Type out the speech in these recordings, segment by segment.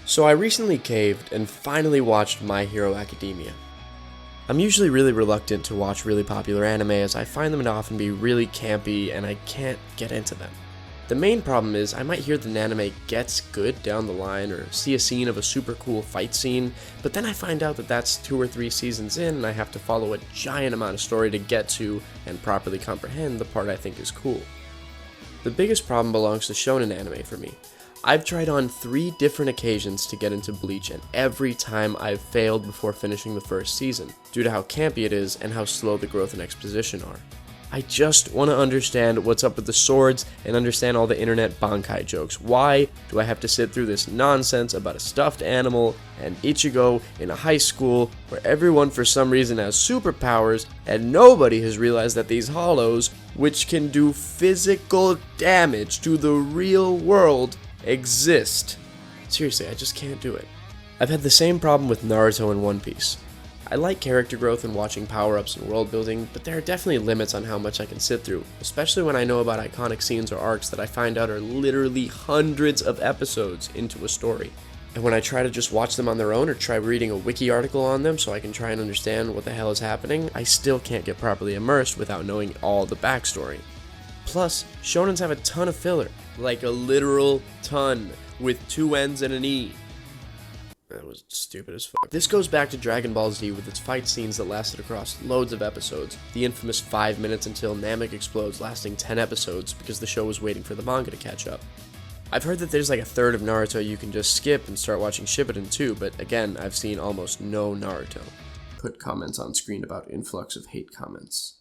So I recently caved and finally watched My Hero Academia. I'm usually really reluctant to watch really popular anime as I find them to often be really campy and I can't get into them. The main problem is I might hear that an anime gets good down the line or see a scene of a super cool fight scene, but then I find out that that's 2 or 3 seasons in and I have to follow a giant amount of story to get to and properly comprehend the part I think is cool. The biggest problem belongs to shonen anime for me. I've tried on 3 different occasions to get into Bleach, and every time I've failed before finishing the first season, due to how campy it is and how slow the growth and exposition are. I just want to understand what's up with the swords and understand all the internet Bankai jokes. Why do I have to sit through this nonsense about a stuffed animal and Ichigo in a high school where everyone for some reason has superpowers and nobody has realized that these hollows, which can do physical damage to the real world, exist? Seriously, I just can't do it. I've had the same problem with Naruto and One Piece. I like character growth and watching power-ups and world building, but there are definitely limits on how much I can sit through, especially when I know about iconic scenes or arcs that I find out are literally hundreds of episodes into a story. And when I try to just watch them on their own or try reading a wiki article on them so I can try and understand what the hell is happening, I still can't get properly immersed without knowing all the backstory. Plus, shonens have a ton of filler, like a literal ton, with 2 N's and an E. That was stupid as fuck. This goes back to Dragon Ball Z with its fight scenes that lasted across loads of episodes, the infamous 5 minutes until Namek explodes lasting 10 episodes because the show was waiting for the manga to catch up. I've heard that there's like a third of Naruto you can just skip and start watching Shippuden too, but again, I've seen almost no Naruto. Put comments on screen about influx of hate comments.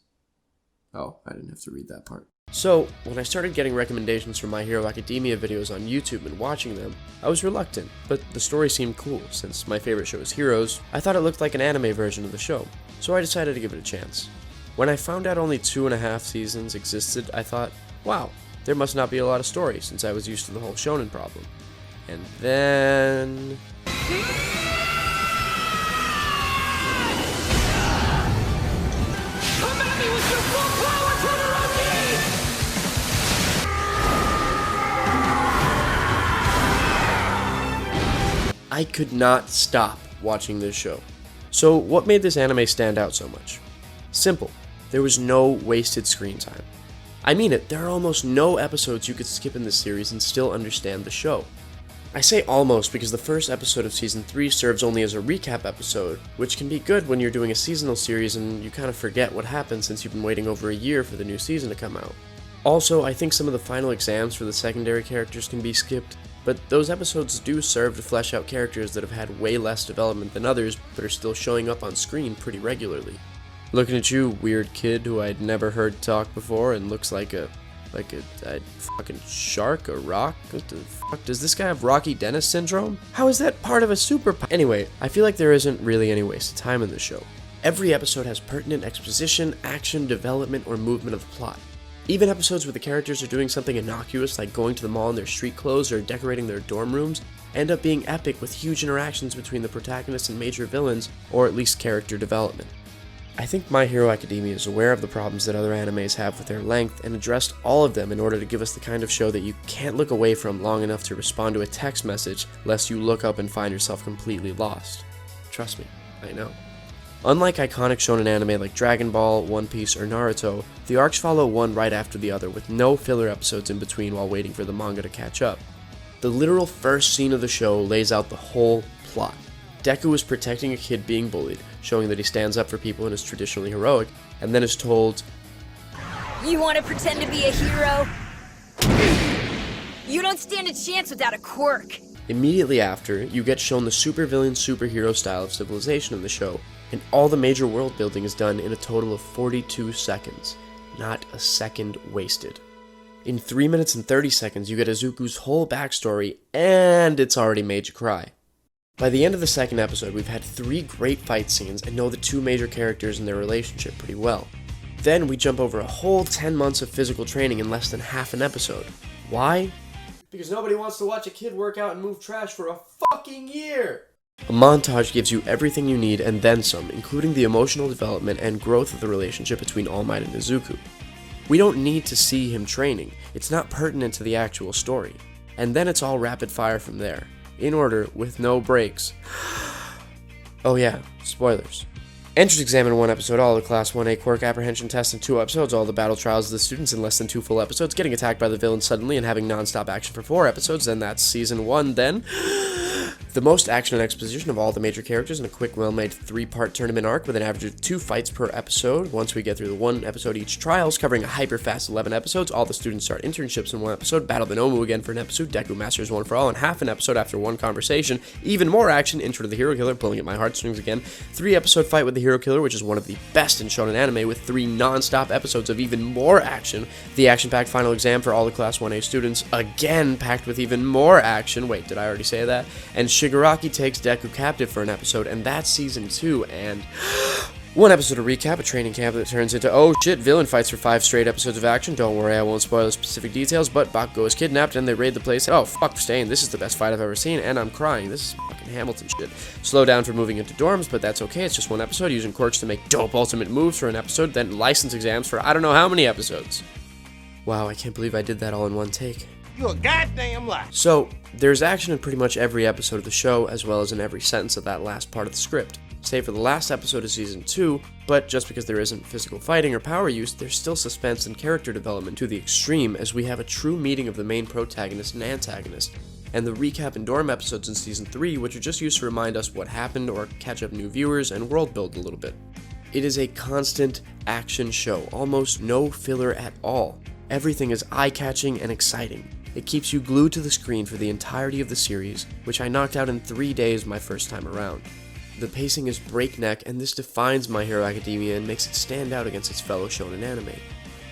Oh, I didn't have to read that part. So, when I started getting recommendations from My Hero Academia videos on YouTube and watching them, I was reluctant, but the story seemed cool. Since my favorite show is Heroes, I thought it looked like an anime version of the show, so I decided to give it a chance. When I found out only 2.5 seasons existed, I thought, wow, there must not be a lot of story since I was used to the whole shonen problem. And then... I could not stop watching this show. So what made this anime stand out so much? Simple. There was no wasted screen time. I mean it, there are almost no episodes you could skip in this series and still understand the show. I say almost because the first episode of Season 3 serves only as a recap episode, which can be good when you're doing a seasonal series and you kind of forget what happened since you've been waiting over a year for the new season to come out. Also, I think some of the final exams for the secondary characters can be skipped, but those episodes do serve to flesh out characters that have had way less development than others, but are still showing up on screen pretty regularly. Looking at you, weird kid who I'd never heard talk before and looks like a fucking shark, a rock? What the fuck? Does this guy have Rocky Dennis syndrome? How is that part of a superpower? Anyway, I feel like there isn't really any waste of time in this show. Every episode has pertinent exposition, action, development, or movement of the plot. Even episodes where the characters are doing something innocuous like going to the mall in their street clothes or decorating their dorm rooms end up being epic with huge interactions between the protagonist and major villains, or at least character development. I think My Hero Academia is aware of the problems that other animes have with their length and addressed all of them in order to give us the kind of show that you can't look away from long enough to respond to a text message lest you look up and find yourself completely lost. Trust me, I know. Unlike iconic shonen anime like Dragon Ball, One Piece, or Naruto, the arcs follow one right after the other with no filler episodes in between while waiting for the manga to catch up. The literal first scene of the show lays out the whole plot. Deku is protecting a kid being bullied, showing that he stands up for people and is traditionally heroic, and then is told, "You want to pretend to be a hero? You don't stand a chance without a quirk." Immediately after, you get shown the supervillain superhero style of civilization in the show, and all the major world building is done in a total of 42 seconds. Not a second wasted. In 3 minutes and 30 seconds, you get Izuku's whole backstory, and it's already made you cry. By the end of the second episode, we've had 3 great fight scenes and know the 2 major characters and their relationship pretty well. Then we jump over a whole 10 months of physical training in less than half an episode. Why? Because nobody wants to watch a kid work out and move trash for a fucking year! A montage gives you everything you need and then some, including the emotional development and growth of the relationship between All Might and Izuku. We don't need to see him training, it's not pertinent to the actual story. And then it's all rapid fire from there. in order with no breaks. Oh yeah, spoilers. Entrance exam in 1 episode, all the Class 1A quirk apprehension tests in 2 episodes, all the battle trials of the students in less than 2 full episodes, getting attacked by the villain suddenly and having non-stop action for 4 episodes, then that's season 1, then the most action and exposition of all the major characters in a quick, well-made 3-part tournament arc with an average of 2 fights per episode. Once we get through the 1 episode each trials, covering a hyper-fast 11 episodes, all the students start internships in 1 episode, battle the Nomu again for an episode, Deku Masters one for all in half an episode after 1 conversation, even more action, intro to the Hero Killer, pulling at my heartstrings again, 3-episode fight with the Hero Killer, which is one of the best in shonen anime, with 3 non-stop episodes of even more action, the action-packed final exam for all the Class 1A students, again packed with even more action, wait, did I already say that? And Shigaraki takes Deku captive for an episode, and that's season 2, and 1 episode of recap, a training camp that turns into, oh shit, villain fights for 5 straight episodes of action. Don't worry, I won't spoil the specific details, but Bakugo is kidnapped and they raid the place. Oh, fuck, Stain, this is the best fight I've ever seen, and I'm crying. This is fucking Hamilton shit. Slow down for moving into dorms, but that's okay, it's just 1 episode, using quirks to make dope ultimate moves for an episode, then license exams for I don't know how many episodes. Wow, I can't believe I did that all in 1 take. You a goddamn lie. So, there's action in pretty much every episode of the show, as well as in every sentence of that last part of the script. Save for the last episode of season 2, but just because there isn't physical fighting or power use, there's still suspense and character development to the extreme, as we have a true meeting of the main protagonist and antagonist, and the recap and dorm episodes in season 3, which are just used to remind us what happened or catch up new viewers and world build a little bit. It is a constant action show, almost no filler at all. Everything is eye-catching and exciting. It keeps you glued to the screen for the entirety of the series, which I knocked out in 3 days my first time around. The pacing is breakneck, and this defines My Hero Academia and makes it stand out against its fellow shonen anime.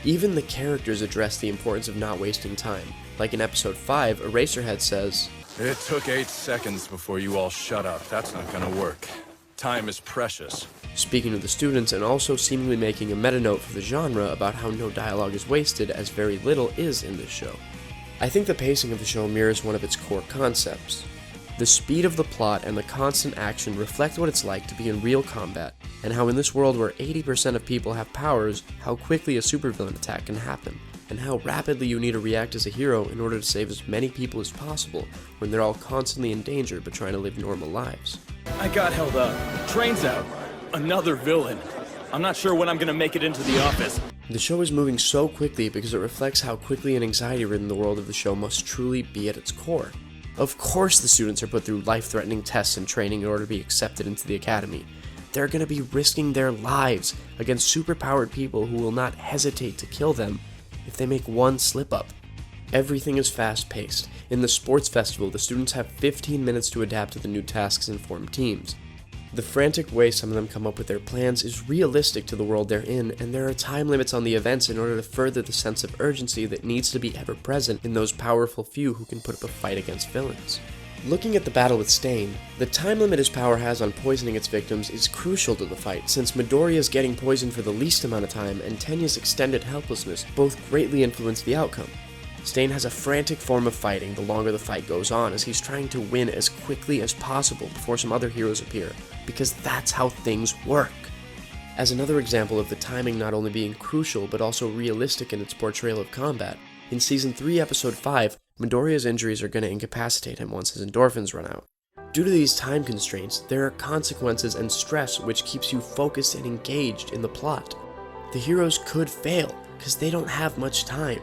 Even the characters address the importance of not wasting time. Like in episode 5, Eraserhead says, "It took 8 seconds before you all shut up. That's not gonna work. Time is precious." speaking to the students and also seemingly making a meta note for the genre about how no dialogue is wasted, as very little is in this show. I think the pacing of the show mirrors one of its core concepts. The speed of the plot and the constant action reflect what it's like to be in real combat, and how in this world where 80% of people have powers, how quickly a supervillain attack can happen, and how rapidly you need to react as a hero in order to save as many people as possible when they're all constantly in danger but trying to live normal lives. I got held up. Train's out. Another villain. I'm not sure when I'm gonna make it into the office. The show is moving so quickly because it reflects how quickly and anxiety-ridden the world of the show must truly be at its core. Of course the students are put through life-threatening tests and training in order to be accepted into the academy. They're going to be risking their lives against superpowered people who will not hesitate to kill them if they make one slip-up. Everything is fast-paced. In the sports festival, the students have 15 minutes to adapt to the new tasks and form teams. The frantic way some of them come up with their plans is realistic to the world they're in, and there are time limits on the events in order to further the sense of urgency that needs to be ever present in those powerful few who can put up a fight against villains. Looking at the battle with Stain, the time limit his power has on poisoning its victims is crucial to the fight, since Midoriya's getting poisoned for the least amount of time and Tenya's extended helplessness both greatly influence the outcome. Stain has a frantic form of fighting the longer the fight goes on, as he's trying to win as quickly as possible before some other heroes appear, because that's how things work. As another example of the timing not only being crucial but also realistic in its portrayal of combat, in Season 3, Episode 5, Midoriya's injuries are going to incapacitate him once his endorphins run out. Due to these time constraints, there are consequences and stress which keeps you focused and engaged in the plot. The heroes could fail, because they don't have much time,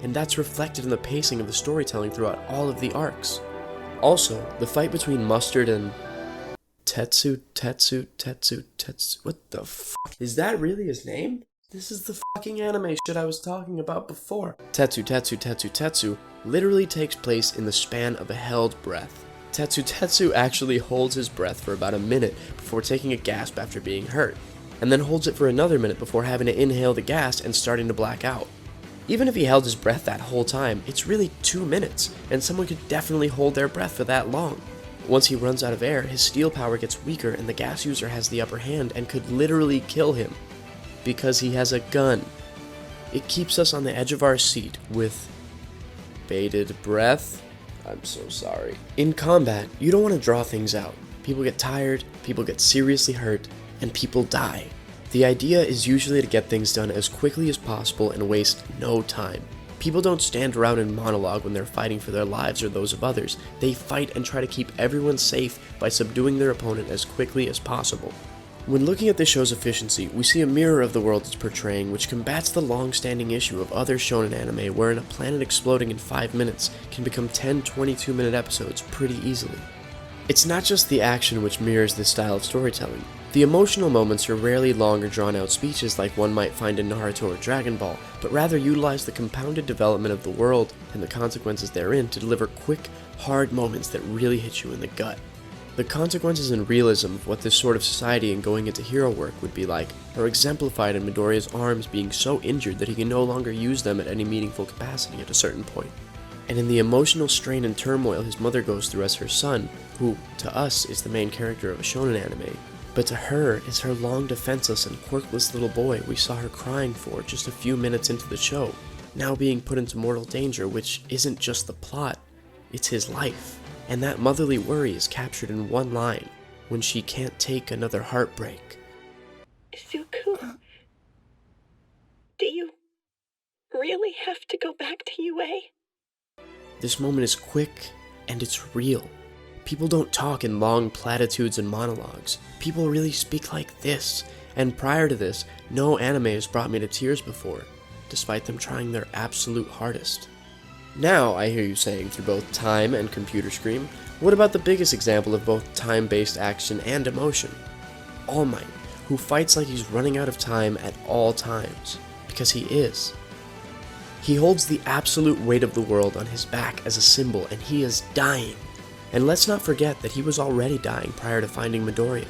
and that's reflected in the pacing of the storytelling throughout all of the arcs. Also, the fight between Mustard and Tetsu, what the fuck? Is that really his name? This is the fucking anime shit I was talking about before. Tetsu literally takes place in the span of a held breath. Tetsu actually holds his breath for about a minute before taking a gasp after being hurt, and then holds it for another minute before having to inhale the gas and starting to black out. Even if he held his breath that whole time, it's really 2 minutes, and someone could definitely hold their breath for that long. Once he runs out of air, his steel power gets weaker and the gas user has the upper hand and could literally kill him, because he has a gun. It keeps us on the edge of our seat with bated breath. I'm so sorry. In combat, you don't want to draw things out. People get tired, people get seriously hurt, and people die. The idea is usually to get things done as quickly as possible and waste no time. People don't stand around and monologue when they're fighting for their lives or those of others. They fight and try to keep everyone safe by subduing their opponent as quickly as possible. When looking at the show's efficiency, we see a mirror of the world it's portraying, which combats the long-standing issue of other shonen anime wherein a planet exploding in 5 minutes can become 10 22-minute episodes pretty easily. It's not just the action which mirrors this style of storytelling. The emotional moments are rarely long or drawn-out speeches like one might find in Naruto or Dragon Ball, but rather utilize the compounded development of the world and the consequences therein to deliver quick, hard moments that really hit you in the gut. The consequences and realism of what this sort of society and going into hero work would be like are exemplified in Midoriya's arms being so injured that he can no longer use them at any meaningful capacity at a certain point. And in the emotional strain and turmoil his mother goes through as her son, who, to us, is the main character of a shonen anime, but to her is her long defenseless and quirkless little boy we saw her crying for just a few minutes into the show, now being put into mortal danger, which isn't just the plot, it's his life. And that motherly worry is captured in one line, when she can't take another heartbreak. Izuku, do you really have to go back to UA? This moment is quick, and it's real. People don't talk in long platitudes and monologues. People really speak like this, and prior to this, no anime has brought me to tears before, despite them trying their absolute hardest. Now, I hear you saying through both time and computer scream, what about the biggest example of both time-based action and emotion? All Might, who fights like he's running out of time at all times, because he is. He holds the absolute weight of the world on his back as a symbol, and he is dying. And let's not forget that he was already dying prior to finding Midoriya.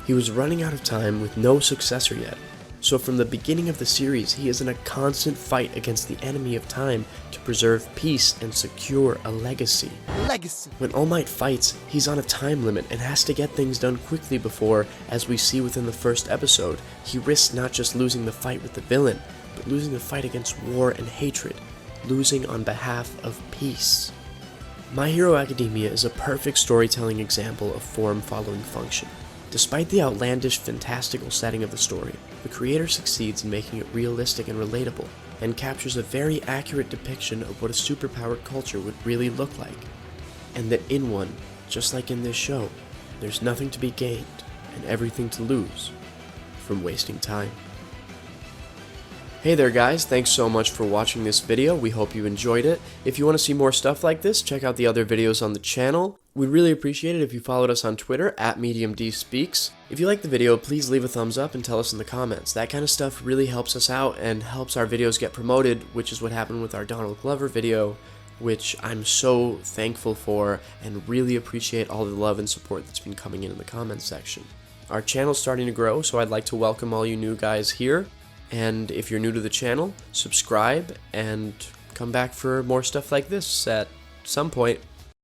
He was running out of time with no successor yet. So from the beginning of the series, he is in a constant fight against the enemy of time to preserve peace and secure a legacy. When All Might fights, he's on a time limit and has to get things done quickly before, as we see within the first episode, he risks not just losing the fight with the villain, but losing the fight against war and hatred, losing on behalf of peace. My Hero Academia is a perfect storytelling example of form following function. Despite the outlandish, fantastical setting of the story, the creator succeeds in making it realistic and relatable, and captures a very accurate depiction of what a superpowered culture would really look like. And that in one, just like in this show, there's nothing to be gained and everything to lose from wasting time. Hey there guys, thanks so much for watching this video, we hope you enjoyed it. If you want to see more stuff like this, check out the other videos on the channel. We'd really appreciate it if you followed us on Twitter, @MediumDSpeaks. If you liked the video, please leave a thumbs up and tell us in the comments. That kind of stuff really helps us out and helps our videos get promoted, which is what happened with our Donald Glover video, which I'm so thankful for and really appreciate all the love and support that's been coming in the comments section. Our channel's starting to grow, so I'd like to welcome all you new guys here. And if you're new to the channel, subscribe and come back for more stuff like this at some point.